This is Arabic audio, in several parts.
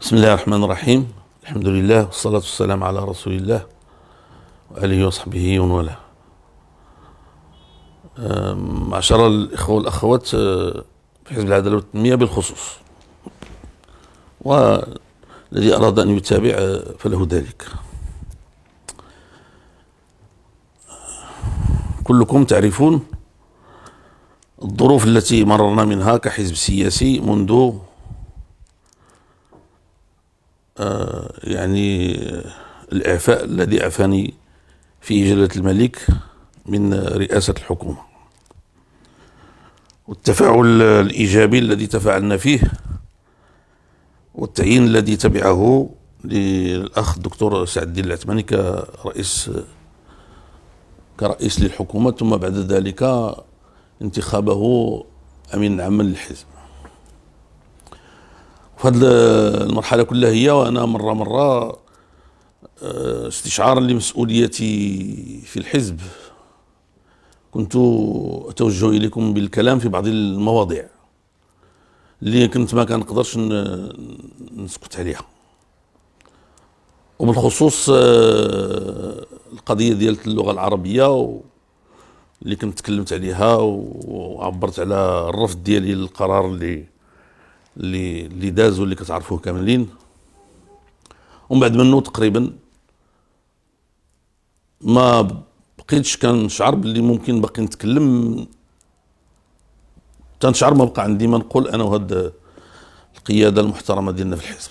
بسم الله الرحمن الرحيم. الحمد لله والصلاة والسلام على رسول الله وآله وصحبه ومن والاه. معشر الإخوة والأخوات في حزب العدالة والتنمية بالخصوص، والذي أراد أن يتابع فله ذلك. كلكم تعرفون الظروف التي مررنا منها كحزب سياسي منذ الإعفاء الذي أعفاني فيه جلالة الملك من رئاسة الحكومة، والتفاعل الإيجابي الذي تفاعلنا فيه، والتعيين الذي تبعه للأخ الدكتور سعد الدين العثماني كرئيس للحكومة، ثم بعد ذلك انتخابه أمين عاما للحزب. في هذه المرحلة كلها هي وأنا مرة استشعارا لمسؤوليتي في الحزب كنت أتوجه إليكم بالكلام في بعض المواضيع اللي كنت ما كنقدرش نسكت عليها، وبالخصوص القضية ديال اللغة العربية اللي كنت تكلمت عليها وعبرت على الرفض ديالي للقرار اللي داز واللي كتعرفوه كاملين. ومن بعد منه تقريبا ما بقيتش كنشعر باللي ممكن باقي نتكلم، تنشعر ما بقى عندي ما نقول انا وهاد القياده المحترمه ديالنا في الحزب.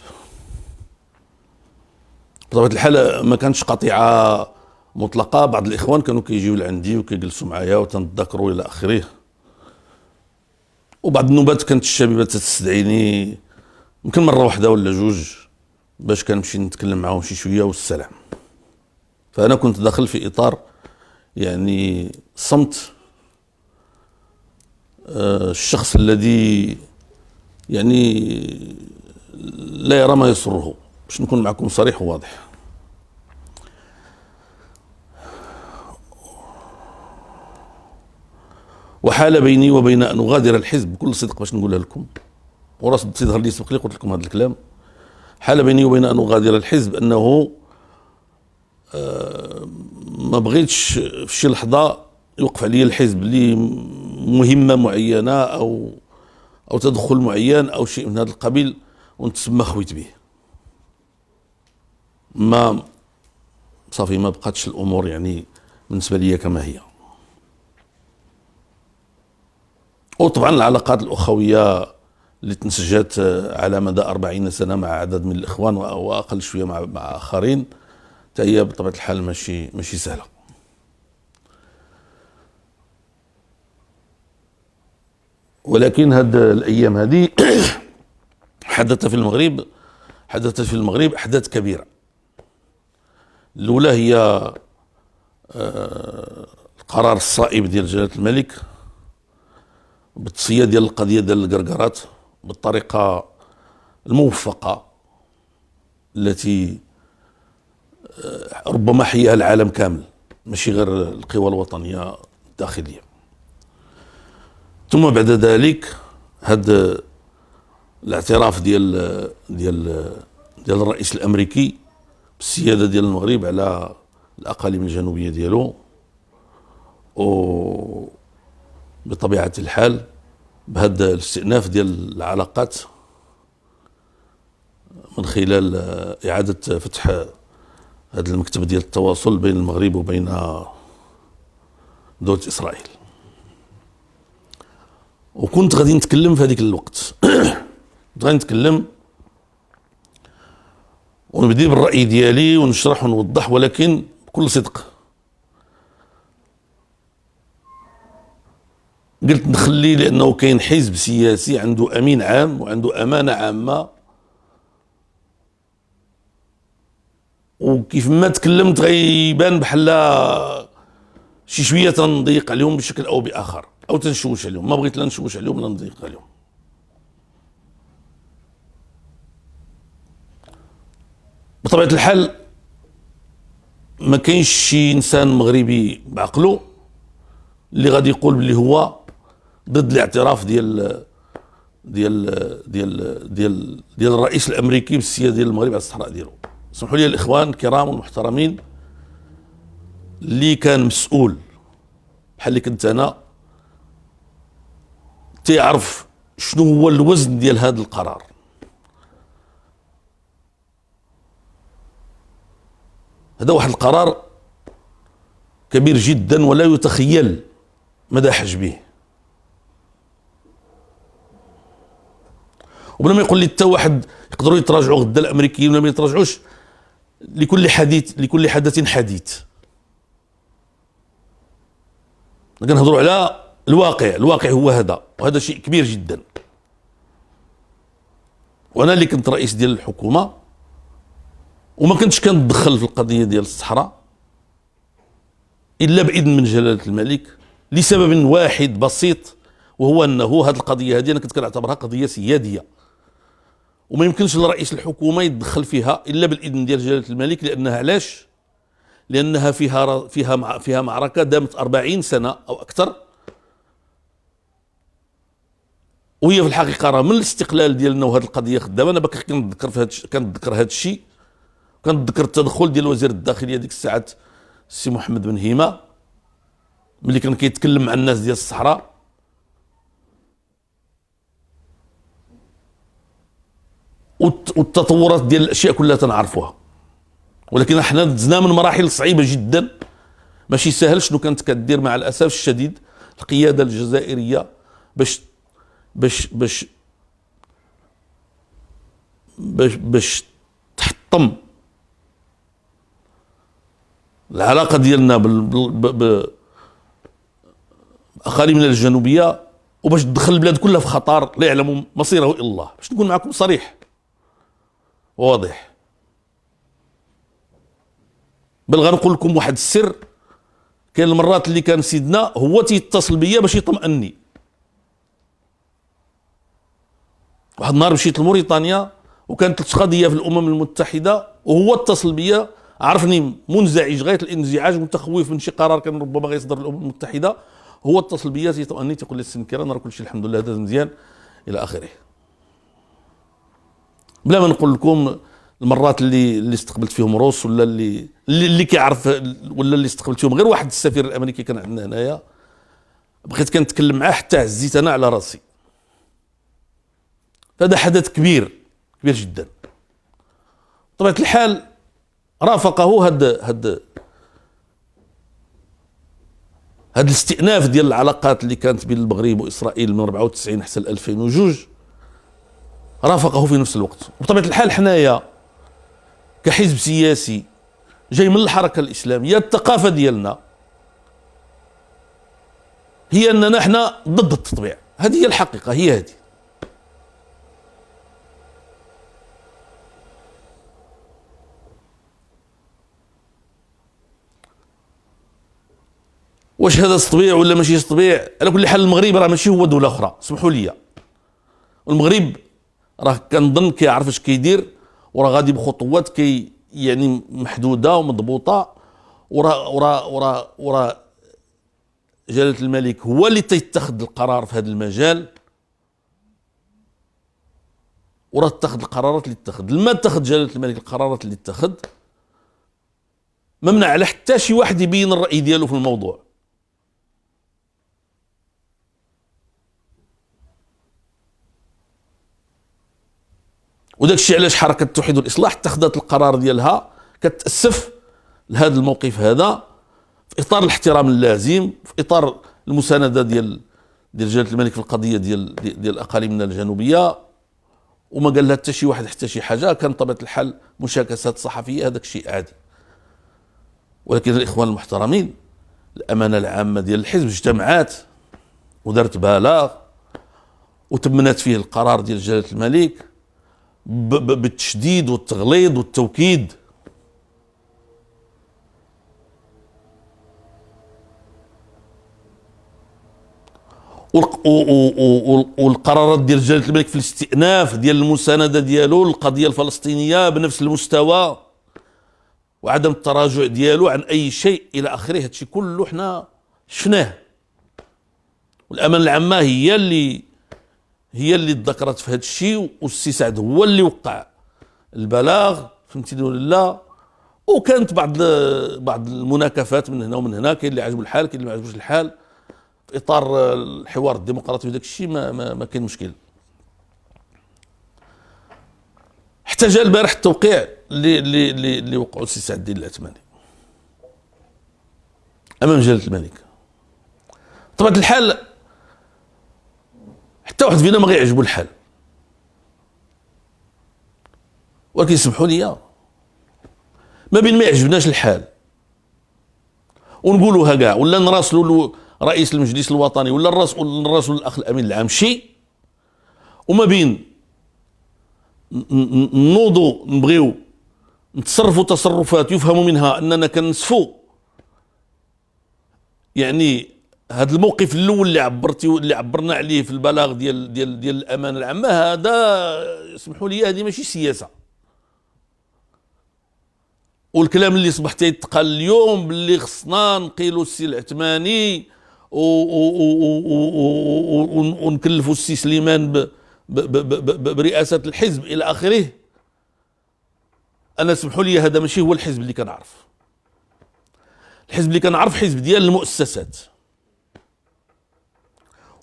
بطبيعه الحال ما كانتش قطيعه مطلقه، بعض الاخوان كانوا كيجيو لعندي وكيجلسوا معايا وتنتذكروا الى اخره، وبعض النوبات كانت الشبيبه تستدعيني يمكن مره واحده ولا جوج باش كنمشي نتكلم معاهم شي شويه والسلام. فانا كنت داخل في اطار صمت الشخص الذي لا يرى ما يسره، باش نكون معكم صريح وواضح. وحال بيني وبين ان اغادر الحزب بكل صدق باش نقولها لكم، وراس تظهر لي سبق لي قلت لكم هذا الكلام. حال بيني وبين ان اغادر الحزب انه ما بغيتش في شي لحظه يوقف علي الحزب لمهمه معينه او تدخل معين او شيء من هذا القبيل ونتسمى خويت به. ما صافي ما بقاتش الامور بالنسبه لي كما هي. وطبعا العلاقات الاخويه اللي تنسجت على مدى 40 سنه مع عدد من الاخوان واقل شويه مع اخرين هي بطبيعه الحال ماشي سهله. ولكن هاد الايام هذه حدثت في المغرب احداث كبيره. الاولى هي القرار الصائب ديال جلاله الملك بالتصفيه ديال القضيه ديال القرقرات بالطريقه الموفقه التي ربما حياها العالم كامل، ماشي غير القوى الوطنيه الداخليه. ثم بعد ذلك هذا الاعتراف ديال الرئيس الامريكي بالسياده ديال المغرب على الاقاليم الجنوبيه ديالو، وبطبيعه الحال بهذا الاستئناف ديال العلاقات من خلال اعاده فتح هذا المكتب ديال التواصل بين المغرب وبين دولة إسرائيل. وكنت غادي نتكلم في هذيك الوقت كنت غادي نتكلم ونبدي بالرأي ديالي ونشرح ونوضح، ولكن بكل صدق قلت نخلي، لأنه كاين حزب سياسي عنده أمين عام وعنده أمانة عامة، وكيف ما تكلمت غيبان بحال شي شويه تنضيق عليهم بشكل او باخر او تنشوش عليهم. ما بغيت لا نشوش عليهم لا نضيق عليهم. بطبيعه الحال ما كاينش شي انسان مغربي بعقله اللي غادي يقول بلي هو ضد الاعتراف ديال ديال الرئيس الامريكي بالسياده ديال المغرب على الصحراء ديالو. اسمحوا لي الاخوان الكرام والمحترمين، اللي كان مسؤول بحال اللي كنت انا تيعرف شنو هو الوزن ديال هذا القرار. هذا واحد القرار كبير جدا ولا يتخيل مدى حجمه. وبلا ما يقول لي حتى واحد يقدروا يتراجعوا غدا الامريكيين ولا ما يتراجعوش، لكل حدث حديث. كنهضروا على الواقع هو هذا، وهذا شيء كبير جدا. وانا اللي كنت رئيس ديال الحكومه وما كنتش كنتدخل في القضيه ديال الصحراء الا باذن من جلاله الملك، لسبب واحد بسيط، وهو انه هذه القضيه هذه انا كنت كنعتبرها قضيه سياديه، وما يمكنش لرئيس الحكومه يتدخل فيها الا بالاذن ديال جلاله الملك. لانها علاش؟ لانها فيها معركه دامت 40 سنه او اكثر، وهي في الحقيقه راه من الاستقلال ديالنا وهذه القضيه خدامه. انا باقي كنتذكر هذا الشيء، كنتذكر التدخل ديال وزير الداخليه ديك الساعات السي محمد بن هيمه ملي كان كيتكلم مع الناس ديال الصحراء، والتطورات ديال الاشياء كلها تنعرفوها. ولكن احنا دزنا من مراحل صعيبه جدا، ماشي سهل شنو كانت كدير مع الاسف الشديد القياده الجزائريه باش باش باش باش باش تحطم العلاقه ديالنا باقاليمنا الجنوبيه، وباش تدخل البلاد كلها في خطر لا يعلم مصيره الا الله. باش نكون معكم صريح وواضح، بل غنقول لكم واحد السر. كاين المرات اللي كان سيدنا هو تيتصل بيا باش يطمئني. واحد النهار مشيت لموريتانيا وكانت قضيه في الامم المتحده، وهو اتصل بيا، عرفني منزعج غايه الانزعاج، متخوف من شي قرار كان ربما غيصدر الامم المتحده. هو اتصل بيا تيطمئني، تيقول لي السي نكيران راه كلشي الحمد لله هذا مزيان الى اخره. بلا ما نقول لكم المرات اللي استقبلت فيهم روس، ولا اللي كيعرف، ولا اللي استقبلت فيهم غير واحد السفير الامريكي كان عندنا هنايا، بغيت كنتكلم معاه حتى عزيت انا على راسي. هذا حدث كبير جدا. بطبيعة الحال رافقه هاد الاستئناف ديال العلاقات اللي كانت بين المغرب واسرائيل من 94 حتى 2002، رافقه في نفس الوقت. وبطبيعة الحال حنايا كحزب سياسي جاي من الحركة الإسلامية، الثقافة ديالنا هي أننا احنا ضد التطبيع. هذه هي الحقيقة، هي هذه. واش هذا تطبيع ولا ماشي تطبيع؟ على كل حال المغرب راه ماشي هو دولة أخرى، سمحوا لي. والمغرب راه كنظن كيعرف اش كيدير، وراه غادي بخطوات يعني محدودة ومضبوطة. ورا جلالة الملك هو اللي تيتخذ القرار في هذا المجال، وراه اتخذ القرارات اللي اتخذ. لما اتخذ جلالة الملك القرارات اللي اتخذ، ممنع على حتى شي واحد يبين الرأي ديالو في الموضوع. وداك الشيء علاش حركة التوحيد والإصلاح اتخذت القرار ديالها كتأسف لهذا الموقف هذا، في إطار الاحترام اللازم، في إطار المساندة ديال جلالة الملك في القضية ديال أقاليمنا الجنوبية. وما قال لها حتى شي واحد حتى شي حاجة. كان طبيعة الحال مشاكسات صحفية، هذاك الشيء عادي. ولكن الإخوان المحترمين، الأمانة العامة ديال الحزب اجتمعات ودارت بلاغ وتمنات فيه القرار ديال جلالة الملك بالتشديد والتغليظ والتوكيد. والقرارات ديال جلالة الملك في الاستئناف ديال المساندة ديالو للقضية الفلسطينية بنفس المستوى، وعدم التراجع ديالو عن أي شيء إلى آخره. هادشي كله حنا شفناه. والأمانة العامة هي اللي تذكرت في هذا الشيء، والسي سعد هو اللي وقع البلاغ، فهمتيني ولا لا؟ وكانت بعض المناكفات من هنا ومن هنا، كاين اللي عجبو الحال كاين اللي ما عجبوش الحال، في اطار الحوار الديمقراطي وداك الشيء ما كاين مشكل. حتى جا البارح التوقيع اللي وقعوا السي سعد الدين العثماني امام جلاله الملك. بطبيعه الحال حتى واحد فينا ما غيعجبو الحال، ولكن سمحوا لي، ما بين ما يعجبناش الحال ونقولوها كاع، ولا نراسلوا رئيس المجلس الوطني، ولا نراسلوا الاخ الامين العام شي، وما بين نوضوا نبغيو نتصرفوا تصرفات يفهم منها اننا كنسفوا يعني هذا الموقف الاول اللي عبرنا عليه في البلاغ ديال الامانه العامه. هذا اسمحوا لي هذه ماشي سياسه. والكلام اللي صبح تيتقال اليوم باللي خصنا نقيلوا السي العثماني ونكلفوا السي سليمان برئاسه الحزب الى اخره، انا اسمحوا لي هذا ماشي هو الحزب اللي كنعرف. الحزب اللي كنعرف حزب ديال المؤسسات،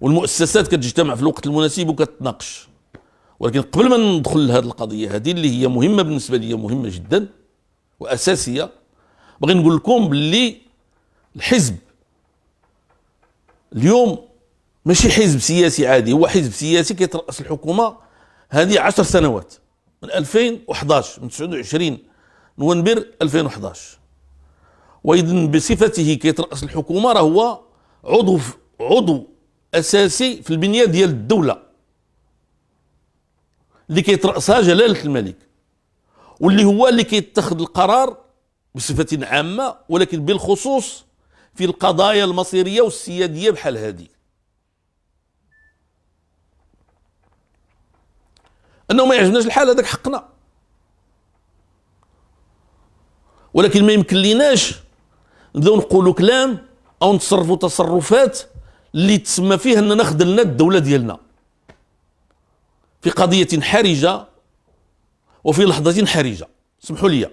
والمؤسسات كتجتمع في الوقت المناسب وكتناقش. ولكن قبل ما ندخل لهذه القضيه هذه اللي هي مهمه بالنسبه لي، مهمه جدا واساسيه، بغي نقول لكم باللي الحزب اليوم ماشي حزب سياسي عادي، هو حزب سياسي كيترأس الحكومه هذه 10 سنوات، من 2011، من 29 نوفمبر 2011. واذا بصفته كيترأس الحكومه راه هو عضو اساسي في البنيه ديال الدوله اللي كيترأسها جلاله الملك، واللي هو اللي كيتخذ القرار بصفه عامه، ولكن بالخصوص في القضايا المصيريه والسياديه بحال هذه. انه ما يعجبناش الحال هذاك حقنا، ولكن ما يمكن ليناش نبداو نقولوا كلام او نتصرفوا تصرفات اللي تسمى فيها اننا خذلنا الدوله ديالنا في قضيه حرجه وفي لحظه حرجه. سمحوا لي،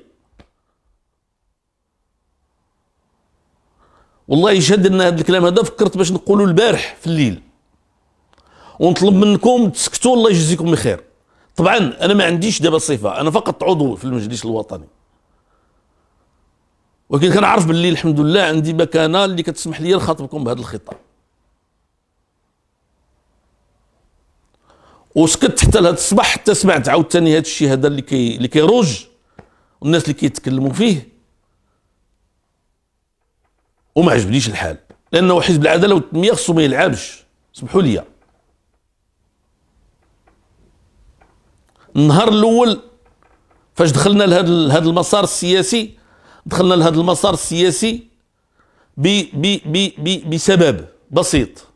والله يشهد ان هذا الكلام هذا فكرت باش نقولوا البارح في الليل، ونطلب منكم تسكتوا الله يجزيكم بخير. طبعا انا ما عنديش دابا صفه، انا فقط عضو في المجلس الوطني، ولكن كنعرف باللي الحمد لله عندي مكانه اللي كتسمح لي نخاطبكم بهذا الخطاب. وسكت حتى لهذا الصباح، حتى سمعت عاوتاني هذا الشيء هذا اللي كيروج والناس اللي كيتكلموا فيه، وما عجبنيش الحال، لانه حزب العداله والتنميه خصو ما يلعبش. سمحوا لي، النهار الاول فاش دخلنا لهذا المسار السياسي، دخلنا لهذا المسار السياسي بسبب بسيط،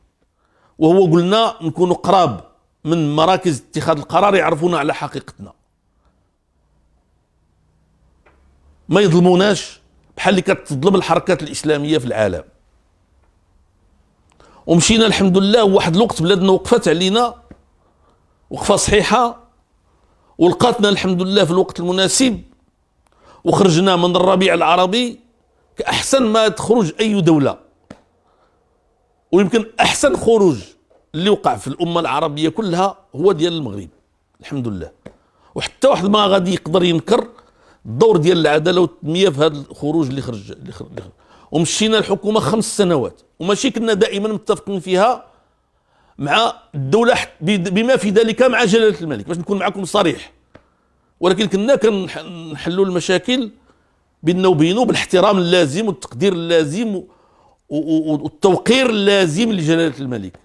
وهو قلنا نكونوا قراب من مراكز اتخاذ القرار يعرفونا على حقيقتنا، ما يظلموناش بحال اللي كتظلم الحركات الاسلاميه في العالم. ومشينا الحمد لله، واحد الوقت بلادنا وقفت علينا وقفه صحيحه، ولقاتنا الحمد لله في الوقت المناسب، وخرجنا من الربيع العربي كأحسن ما تخرج أي دولة، ويمكن أحسن خروج اللي وقع في الأمة العربية كلها هو ديال المغرب الحمد لله. وحتى واحد ما غادي يقدر ينكر الدور ديال العدالة والتنمية في هذا الخروج اللي خرج. ومشينا الحكومة 5 سنوات، وماشي كنا دائما متفقين فيها مع الدولة بما في ذلك مع جلالة الملك، باش نكون معكم صريح، ولكن كنا كنحلوا المشاكل بيننا وبينه بالاحترام اللازم والتقدير اللازم والتوقير اللازم لجلالة الملك.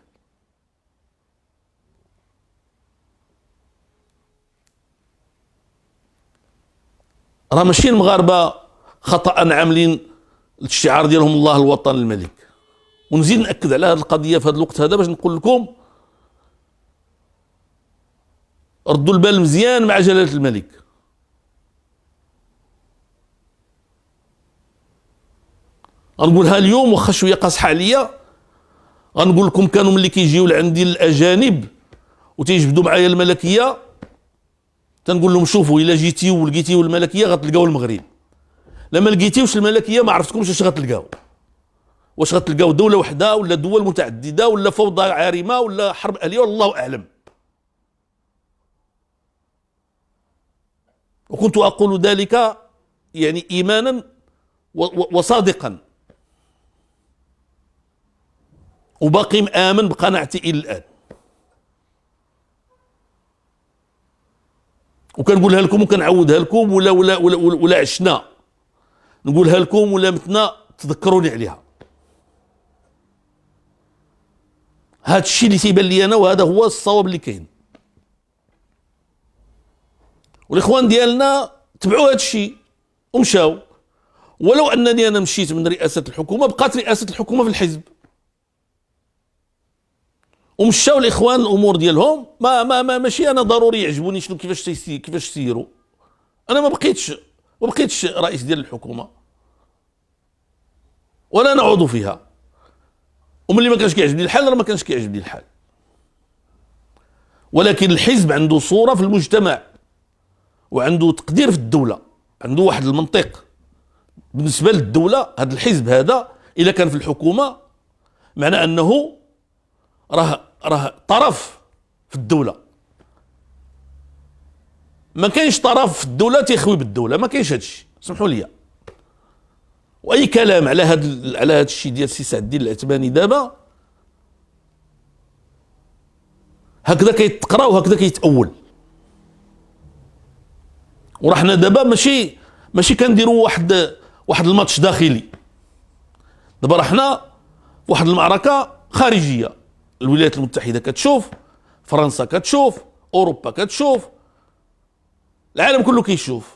راه ماشي المغاربة خطأ عاملين الشعار ديالهم الله الوطن الملك. ونزيد نأكد على هذه القضية في هذا الوقت هذا باش نقول لكم ردوا البال مزيان مع جلالة الملك. غنقولها اليوم واخا شويه قاصحه عليا، غنقول لكم كانوا ملي كيجيو لعندي الاجانب وتيجبدوا معايا الملكيه، تنقول لهم شوفوا الا جيتيو ولقيتيو الملكيه غتلقاو المغرب، لما لقيتيوش الملكيه ما عرفتكمش اش غتلقاو. واش غتلقاو دوله وحده ولا دول متعدده ولا فوضى عارمه ولا حرب اهليه، والله اعلم. وكنت اقول ذلك يعني ايمانا وصادقا، وباقي مآمن بقناعتي الى الان. وكنقولها لكم وكنعودها لكم، ولا عشنا نقولها لكم ولا متنا تذكروني عليها. هذا الشيء اللي تيبان لي انا، وهذا هو الصواب اللي كاين. والاخوان ديالنا تبعوا هذا الشيء ومشاو. ولو انني انا مشيت من رئاسه الحكومه، بقات رئاسه الحكومه في الحزب، ومشاو الاخوان الامور ديالهم. ماشي انا ضروري يعجبوني شنو كيفاش سيروا. انا ما بقيتش رئيس ديال الحكومه، ولا انا عضو فيها. وملي ما كانش كيعجبني الحال راه ما كانش كيعجبني الحال. ولكن الحزب عنده صوره في المجتمع، وعنده تقدير في الدوله، عنده واحد المنطق بالنسبه للدوله. هذا الحزب هذا اذا كان في الحكومه معنى انه راه طرف في الدوله. ما كاينش طرف في الدوله تيخوي بالدوله، ما كاينش هذا الشيء، سمحوا لي. واي كلام على هذا الشيء ديال السي سعد الدين العثماني دابا هكذا كيتقرا وهكذا كيتأول. ورحنا دابا ماشي كنديروا واحد الماتش داخلي. دابا رحنا واحد المعركه خارجيه. الولايات المتحده كتشوف، فرنسا كتشوف، اوروبا كتشوف، العالم كله كيشوف.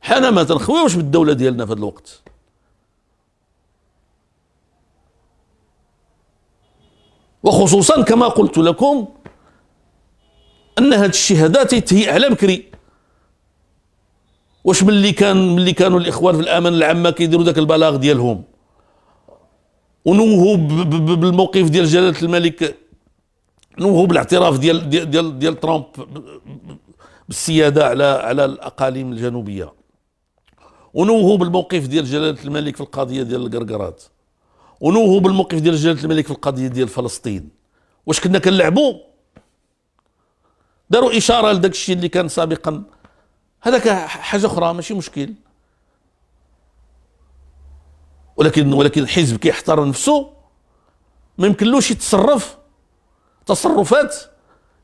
حنا ما تنخويوش بالدوله ديالنا في هذا الوقت. وخصوصا كما قلت لكم ان هذا الشيء هذا تيتهيأ على بكري. واش ملي كانوا الاخوان في الامان العامه كيديروا ذاك البلاغ ديالهم ونوهوا بالموقف ديال جلاله الملك، نوهوا بالاعتراف ديال ترامب بالسياده على الاقاليم الجنوبيه، ونوهوا بالموقف ديال جلاله الملك في القضيه ديال القرقرات، ونوهوا بالموقف ديال جلاله الملك في القضيه ديال فلسطين. واش كنا كنلعبوا؟ داروا اشاره لذاك الشيء اللي كان سابقا، هذاك حاجه اخرى ماشي مشكل. ولكن الحزب كيحترم نفسه، ما يمكنلوش يتصرف تصرفات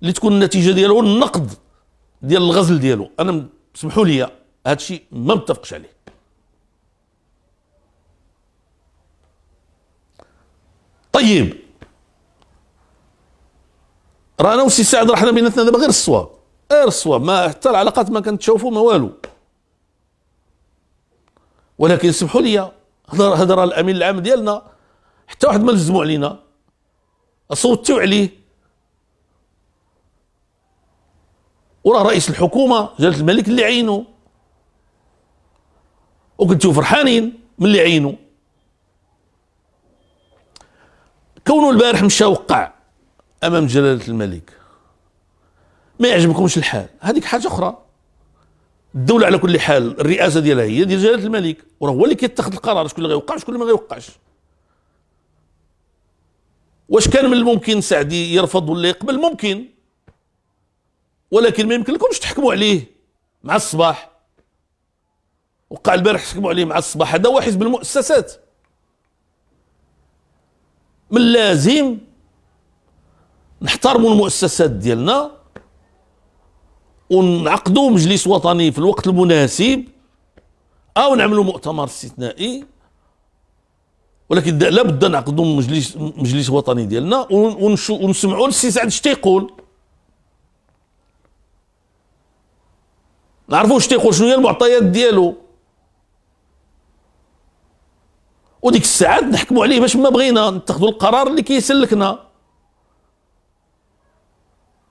اللي تكون النتيجه ديالو النقد ديال الغزل ديالو. انا سمحوا لي هذا الشيء ما متفقش عليه. طيب رانا وسي سعد راه حنا بيناتنا دابا غير الصواب، غير الصواب، ما حتى العلاقات ما كنتشوفوا ما والو. ولكن سمحوا لي، هذا راه الامين العام ديالنا، حتى واحد ما لزموا علينا، صوتوا عليه. وراه رئيس الحكومه جلاله الملك اللي عينو، وكنتو فرحانين من اللي عينو. كونه البارح مشى وقع امام جلاله الملك ما يعجبكمش الحال، هذيك حاجه اخرى. الدوله على كل حال الرئاسه ديالها هي ديال جلاله الملك، وراه هو اللي كيتخذ القرار شكون اللي غيوقع وشكون اللي ما غيوقعش. واش كان من الممكن سعدي يرفض ولا يقبل؟ ممكن، ولكن ما يمكن لكمش تحكموا عليه مع الصباح. وقع البارح تحكموا عليه مع الصباح، هذا هو حزب المؤسسات. من اللازم نحترموا المؤسسات ديالنا ونعقدوا مجلس وطني في الوقت المناسب، او نعملوا مؤتمر استثنائي. ولكن لابد نعقدوا مجلس وطني ديالنا ونسمعوا للسي سعد اش تيقول، نعرفوا اش تيقول، شنو هي المعطيات ديالو، وديك الساعات نحكموا عليه باش ما بغينا نتخذوا القرار اللي كيسلكنا.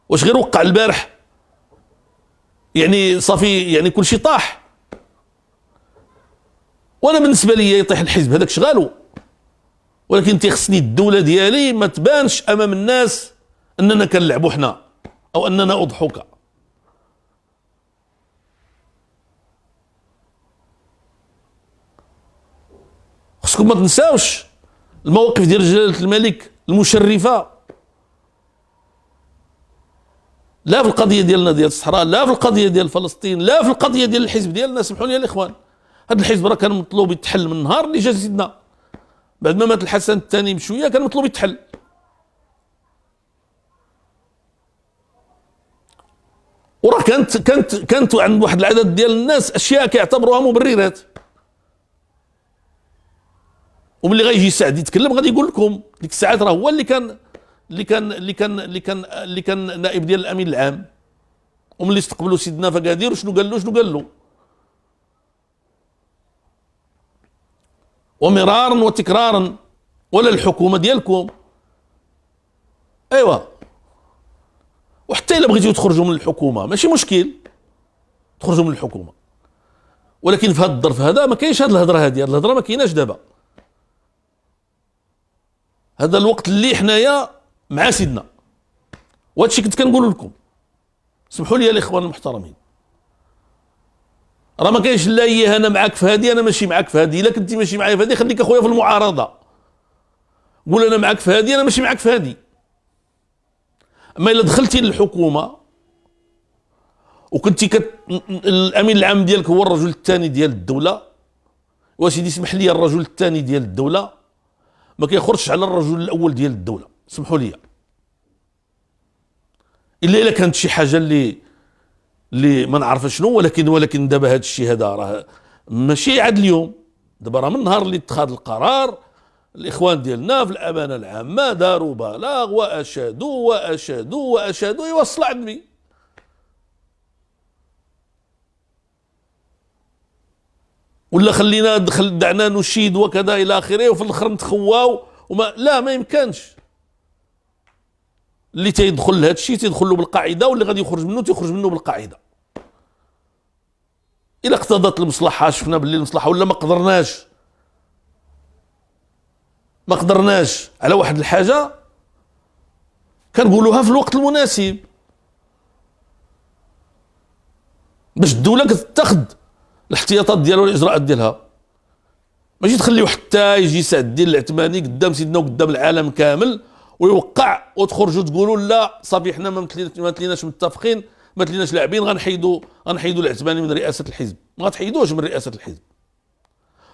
واش غير وقع البارح يعني صافي يعني كل شيء طاح؟ وانا بالنسبه لي يطيح الحزب هذاك شغالو، ولكن تيخصني الدوله ديالي ما تبانش امام الناس اننا كنلعبوا حنا او اننا اضحوك. خصكم ما تنساوش المواقف ديال جلالة الملك المشرفة، لا في القضية ديالنا ديال الصحراء، لا في القضية ديال فلسطين، لا في القضية ديال الحزب ديالنا. سمحوا لي الاخوان، هذا الحزب راه كان مطلوب يتحل من النهار اللي جا سيدنا، بعد ما مات الحسن الثاني بشويه كان مطلوب يتحل. وراه كانت عند واحد العدد ديال الناس اشياء كيعتبروها مبررات، وملي غيجي سعد يتكلم غادي يقول لكم ديك الساعات راه هو اللي كان نائب ديال الامين العام، وملي استقبلوا سيدنا فقادير شنو قال له ومرارا وتكرارا، ولا الحكومه ديالكم. ايوا، وحتى الا بغيتوا تخرجوا من الحكومه ماشي مشكل، تخرجوا من الحكومه، ولكن في هذا الظرف هذا ما كاينش هذه الهضره، هذه الهضره ما كايناش دابا. هذا الوقت اللي حنايا مع سيدنا، وهذا الشيء كنت كنقول لكم. سمحوا لي يا الاخوان المحترمين، راه ما كاينش لا هي انا معاك في هذه انا ماشي معاك في هذه. الا كنتي ماشي معايا في هذه خليك اخويا في المعارضه، قول انا معاك في هذه انا ماشي معاك في هذه. اما الا دخلتي للحكومه وكنتي الامين العام ديالك هو الرجل الثاني ديال الدوله، وسيدي اسمح لي الرجل الثاني ديال الدوله ما كيخرجش على الرجل الاول ديال الدوله. سمحوا لي، الا كانت شي حاجه اللي ما نعرف شنو، ولكن دابا هذا الشيء هذا راه ماشي عاد اليوم، دابا راه من نهار اللي اتخذ القرار الاخوان ديالنا في الامانه العامه داروا بلاغ واشادوا يوصل عندي. ولا خلينا دعنا نشيد وكذا الى اخره، وفي الاخر نتخواو لا ما يمكنش. اللي تيدخل لهذا الشيء تيدخل له بالقاعده، واللي غادي يخرج منه تيخرج منه بالقاعده. الا اقتضت المصلحه شفنا باللي المصلحه، ولا ما قدرناش على واحد الحاجه كنقولوها في الوقت المناسب باش الدوله كتتخذ الاحتياطات ديالها والاجراءات ديالها. ماشي تخليو حتى يجي سعد الدين العثماني قدام سيدنا وقدام العالم كامل ويوقع وتخرجوا تقولوا لا صافي حنا ما تليناش متفقين، ما تليناش لاعبين، غنحيدوا العثماني من رئاسه الحزب. ما تحيدوش من رئاسه الحزب،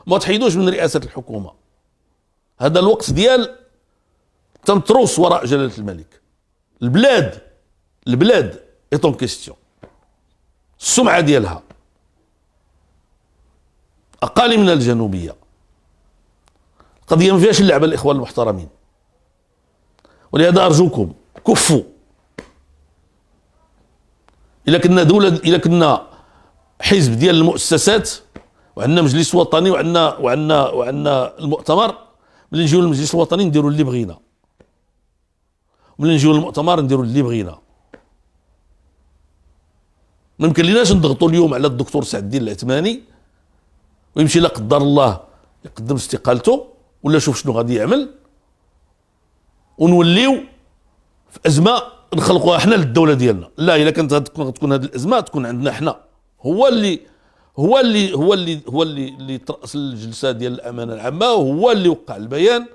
ما تحيدوش من رئاسه الحكومه. هذا الوقت ديال تنتروس وراء جلاله الملك. البلاد ايطون كيستيون، السمعه ديالها اقل من الجنوبيه. القضيه ما فيهاش اللعبه الاخوان المحترمين، ولهذا ارجوكم كفوا. الا كنا دوله، الا كنا حزب ديال المؤسسات وعندنا مجلس وطني وعندنا المؤتمر، ملي نجيو للمجلس الوطني نديروا اللي بغينا، ملي نجيو للمؤتمر نديروا اللي بغينا. ما يمكنليناش نضغطوا اليوم على الدكتور سعد الدين العثماني ويمشي لا قدر الله يقدم استقالته ولا شوف شنو غادي يعمل، ونوليو في ازمه نخلقوها حنا للدوله ديالنا. لا، الا كانت تكون هذه الازمه تكون عندنا حنا. هو اللي ترأس الجلسه ديال الامانه العامه، وهو اللي وقع البيان،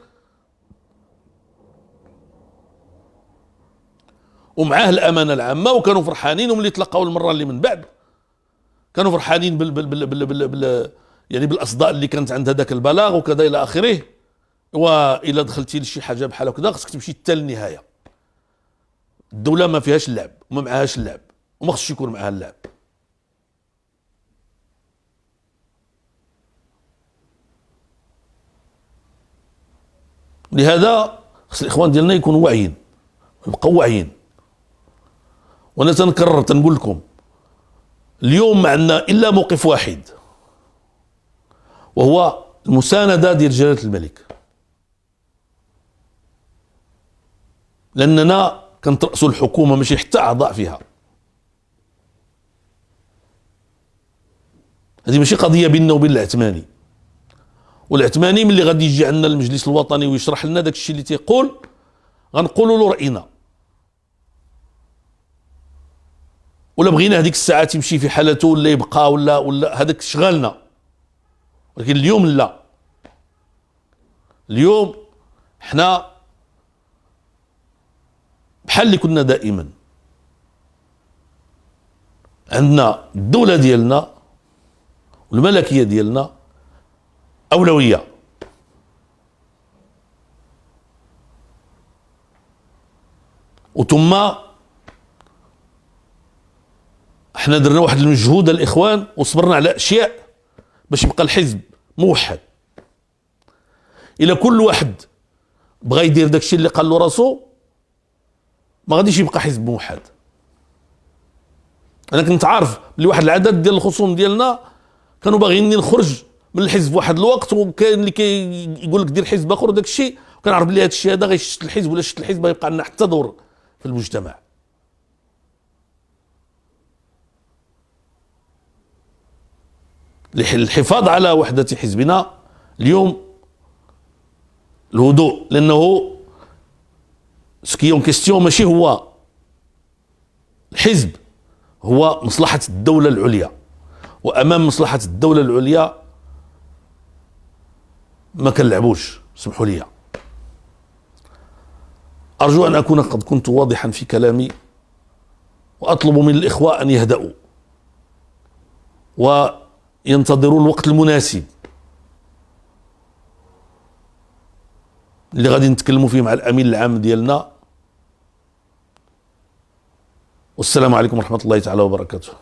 ومعاه الامانه العامه، وكانوا فرحانين. وملي تلقاو المره اللي من بعد كانوا فرحانين يعني بالاصداء اللي كانت عند هذاك البلاغ وكذا الى اخره. والى دخلتي لشي حاجه بحال هكذا خصك تمشي حتى للنهايه. الدوله ما فيهاش اللعب وما معهاش اللعب وما خصش يكون معها اللعب. لهذا خص الاخوان ديالنا يكونوا واعيين ويبقوا واعيين. وانا تنكرر تنقول لكم اليوم ما عندنا الا موقف واحد، وهو المسانده ديال جلاله الملك، لاننا كنترأسوا الحكومه ماشي حتى اعضاء فيها. هذه ماشي قضيه بيننا وبين العثماني. والعثماني ملي غادي يجي عندنا المجلس الوطني ويشرح لنا داك الشيء اللي تيقول غنقولوا له راينا. ولا بغينا هذيك الساعه تمشي في حالته ولا يبقى ولا هذاك شغالنا. ولكن اليوم لا، اليوم حنا بحال اللي كنا دائما، عندنا الدولة ديالنا والملكية ديالنا أولوية. وثم احنا درنا واحد المجهود الإخوان وصبرنا على أشياء باش يبقى الحزب موحد. إلا كل واحد بغى يدير داكشي اللي قال له راسو ما غاديش يبقى حزب موحد. انا كنت عارف بلي واحد العدد ديال الخصوم ديالنا كانوا باغيني نخرج من الحزب واحد الوقت، وكاين اللي كيقول لك دير حزب اخر وداك الشيء، وكنعرف بلي هذا الشيء هذا غيشت الحزب، ولا شت الحزب غيبقى لنا حتى دور في المجتمع. الحفاظ على وحدة حزبنا اليوم الهدوء، لانه سكيون كيستيون ماشي هو الحزب، هو مصلحة الدولة العليا، وأمام مصلحة الدولة العليا ما كنلعبوش. سمحوا لي. أرجو أن أكون قد كنت واضحا في كلامي، وأطلب من الإخوة أن يهدأوا وينتظروا الوقت المناسب اللي غادي نتكلموا فيه مع الأمين العام ديالنا. والسلام عليكم ورحمة الله تعالى وبركاته.